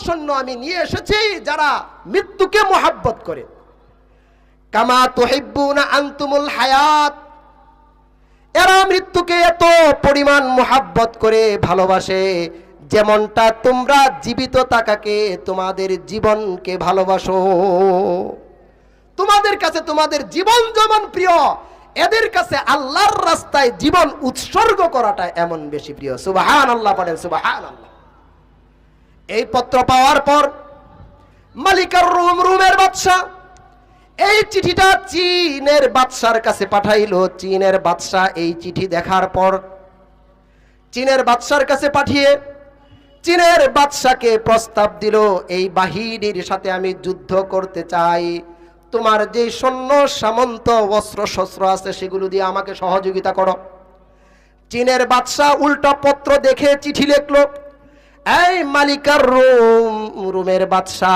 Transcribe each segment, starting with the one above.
সৈন্য আমি নিয়ে এসেছি যারা মৃত্যুকে মুহাব্বত করে। কামা তুহিব্বুনা আনতুমুল হায়াত, এরা মৃত্যুকে এত পরিমাণ মুহাব্বত করে ভালোবাসে যেমনটা তোমরা জীবিত থাকাকে তোমাদের জীবনকে ভালোবাসো। তোমাদের কাছে তোমাদের জীবন যেমন প্রিয়, এদের কাছে আল্লাহর রাস্তায় জীবন উৎসর্গ করাটা এমন বেশি প্রিয়। সুবহানাল্লাহ পড়েন, সুবহানাল্লাহ। এই পত্র পাওয়ার পর মালিকার রুম, রুমের বাদশা এই চিঠিটা চীনের বাদশার কাছে পাঠাইলো। চীনের বাদশা এই চিঠি দেখার পর চীনের বাদশার কাছে পাঠিয়ে চীনের বাদশাকে প্রস্তাব দিল, এই বাহিনীর সাথে আমি যুদ্ধ করতে চাই, তোমার যে সৈন্য সামন্ত অস্ত্র শস্ত্র আছে সেগুলো দিয়ে আমাকে সহযোগিতা করো। চীনের বাদশা উল্টা পত্র দেখে চিঠি লিখলো, এই মালিকার রুম, রুমের বাদশা,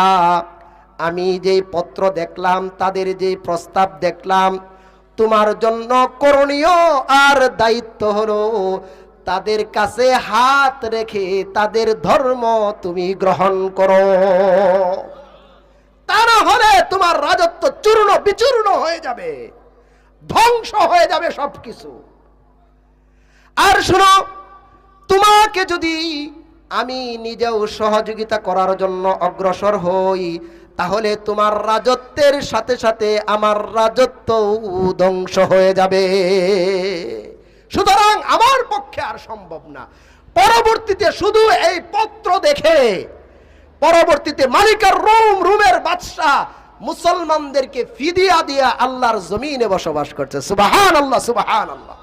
আমি যে পত্র দেখলাম, তাদের যে প্রস্তাব দেখলাম, তোমার জন্য করণীয় আর দায়িত্ব হলো তাদের কাছে হাত রেখে তাদের ধর্ম তুমি গ্রহণ করো, তা না হলে তোমার রাজত্ব চূর্ণ বিচূর্ণ হয়ে যাবে, ধ্বংস হয়ে যাবে সবকিছু। আর শোনো, তোমাকে যদি আমি নিজেও সহযোগিতা করার জন্য অগ্রসর হই, তাহলে তোমার রাজত্বের সাথে সাথে আমার রাজত্ব ধ্বংস হয়ে যাবে। সুতরাং আমার পক্ষে আর সম্ভব না। পরবর্তীতে শুধু এই পত্র দেখে পরবর্তীতে মালিকার রুম, রুমের বাদশা মুসলমানদেরকে ফিদিয়া দিয়া আল্লাহর জমিনে বসবাস করছে। সুবহানাল্লাহ, সুবহানাল্লাহ।